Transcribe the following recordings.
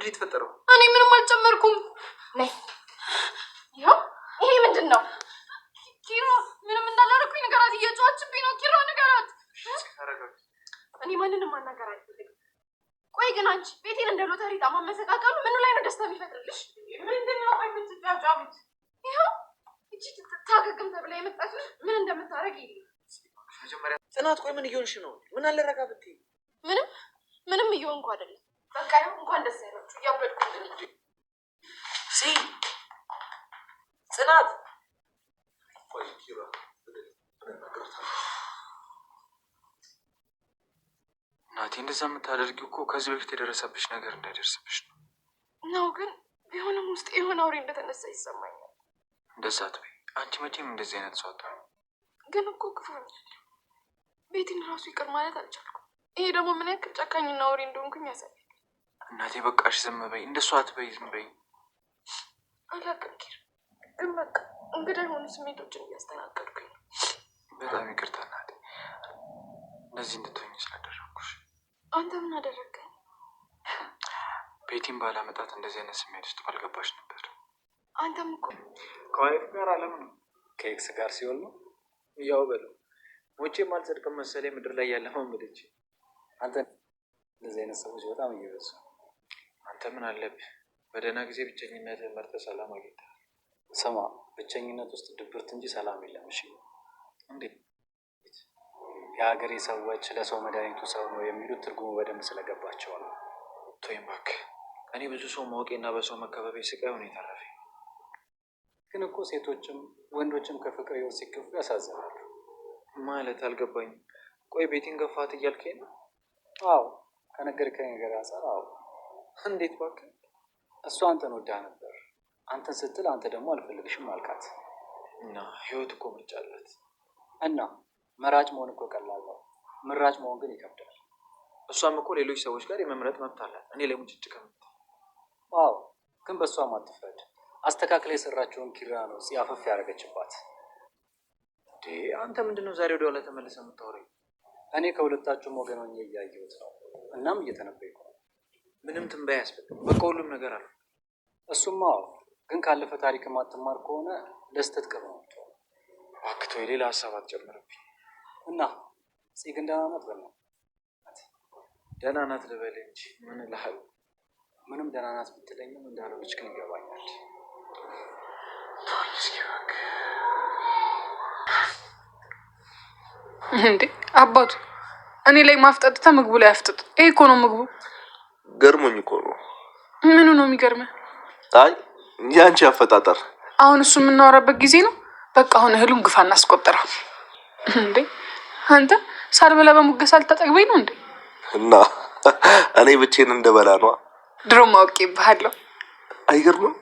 ምንድን የተፈጠረው? እኔ ምንም አልጨመርኩም። ነይ ይኸው። ይሄ ምንድን ነው? ኪራ ምንም እንዳላደረኩኝ ንገራት። እየጮኸችብኝ ነው። ኪራ ንገራት። እኔ ማንንም ማናገር አልፈልግም። ቆይ ግን አንቺ ቤቴን እንደ ሎተሪ ጣማ መሰቃቀሉ ምኑ ላይ ነው ደስታ የሚፈጥርልሽ? ምንድን ነው ቆይ የምትጫጫሉት? ይኸው እቺ ታገግም ተብላ የመጣች ምን እንደምታረግ ይሄ መጀመሪያ ጽናት፣ ቆይ ምን እየሆንሽ ነው? ምን አለ ረጋ ብትይ። ምንም እየሆንኩ አይደለም። በቃ ይኸው እንኳን ደስ ያላችሁ። እያበድኩ ጽናት ቆይ ኪራ እናቴ እንደዛ የምታደርጊው እኮ ከዚህ በፊት የደረሰብሽ ነገር እንዳይደርስብሽ ነው። ነው ግን ቢሆንም ውስጥ የሆነ አውሬ እንደተነሳ ይሰማኛል። እንደዛ አትበይ። አንቺ መቼም እንደዚህ አይነት ሰው አትሆንም። ግን እኮ ክፉ ነኝ። ቤቴን ራሱ ይቅር ማለት አልቻልኩም። ይሄ ደግሞ ምን ያክል ጨካኝና አውሬ እንደሆንኩኝ ያሳያል። እናቴ በቃሽ፣ ዝም በይ። እንደሱ አትበይ፣ ዝም በይ። አላውቅም ኪር፣ ግን በቃ እንግዳ የሆኑ ስሜቶችን እያስተናገድኩኝ ነው። በጣም ይቅርታ እናቴ፣ እንደዚህ እንድትሆኝ ስላደረግኩሽ። አንተ ምን አደረገኝ? ቤቲን ባላመጣት እንደዚህ አይነት ስሜት ውስጥ ባልገባሽ ነበር። አንተም እኮ ከዋይፍ ጋር አለም ነው ከኤክስ ጋር ሲሆን ነው ያው በለው። ሞቼም አልጸድቅም መሰለኝ ምድር ላይ ያለ ማምለች። አንተ እንደዚህ አይነት ሰዎች በጣም እየበዙ። አንተ ምን አለብህ? በደህና ጊዜ ብቸኝነት መርጠህ ሰላም አግኝተሃል። ስማ፣ ብቸኝነት ውስጥ ድብርት እንጂ ሰላም የለም። እሺ እንዴት? የሀገሬ ሰዎች ለሰው መድኃኒቱ ሰው ነው የሚሉት ትርጉሙ በደንብ ስለገባቸው ነው። ተወኝ እባክህ። እኔ ብዙ ሰው ማወቄና በሰው መከበቤ ስቃይ ሆነ የተረፈኝ። ግን እኮ ሴቶችም ወንዶችም ከፍቅር ህይወት ሲገፉ ያሳዝናሉ። ማለት አልገባኝም። ቆይ ቤቲን ገፋት እያልከኝ ነው? አዎ፣ ከነገርከኝ ነገር አንጻር አዎ። እንዴት እባክህ? እሷ አንተን ወዳ ነበር። አንተን ስትል አንተ ደግሞ አልፈልግሽም አልካት። እና ህይወት እኮ ምርጫ አላት። እና መራጭ መሆን እኮ ቀላል ነው፣ ምራጭ መሆን ግን ይከብዳል። እሷም እኮ ሌሎች ሰዎች ጋር የመምረጥ መብት አላት። እኔ ላይ ሙጭጭ ከምት። አዎ፣ ግን በእሷም አትፍረድ። አስተካክላ የሰራቸውን ኪራ ነው ሲያፈፍ ያደረገችባት። አንተ ምንድነው ዛሬ ወደ ኋላ ተመልሰህ የምታወራኝ? እኔ ከሁለታችሁም ወገን ሆኜ እያየሁት ነው። እናም እየተነበይኩ ነው። ምንም ትንበያ ያስፈልግ። በቃ ሁሉም ነገር አለ። እሱማ አዎ፣ ግን ካለፈ ታሪክ ማትማር ከሆነ ለስተት ቅር ነው። እባክህ ተወው፣ ሌላ ሀሳብ አትጨምርብኝ። እና ግን ደህና ናት? በል ነው ደህና ናት ልበል እንጂ ምን እልሃለሁ። ምንም ደህና ናት ብትለኝም እንዳልሆነች ግን ይገባኛል። እስኪ እባክህ። እንዴ አባቱ እኔ ላይ ማፍጠጥታ ምግቡ ላይ አፍጥጥ። ይሄ እኮ ነው ምግቡ። ገርሞኝ እኮ ነው። ምኑ ነው የሚገርመህ? አይ ያንቺ አፈጣጠር። አሁን እሱ የምናወራበት ጊዜ ነው። በቃ አሁን እህሉን ግፋ እናስቆጥረው። እንዴ አንተ ሳልበላ በሙገሳ አልተጠግበኝ ነው እንዴ? እና እኔ ብቻዬን እንደበላ ነው። ድሮም አውቄብሃለሁ። አይገርምም?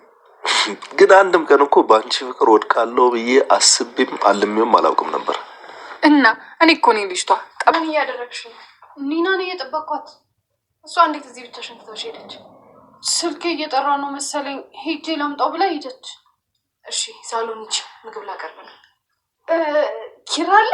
ግን አንድም ቀን እኮ በአንቺ ፍቅር ወድቃለሁ ብዬ አስቤም አልሜም አላውቅም ነበር። እና እኔ እኮ ነኝ ልጅቷ። ጠበን እያደረግሽ ነው። ኒናን እየጠበቅኳት። እሷ እንዴት እዚህ ብቻሽን ትተውሽ ሄደች? ስልኬ እየጠራ ነው መሰለኝ። ሄጄ ላምጣው ብላ ሄደች። እሺ ሳሎን ሂጂ፣ ምግብ ላቀርብ ነው። ኪራ አለ?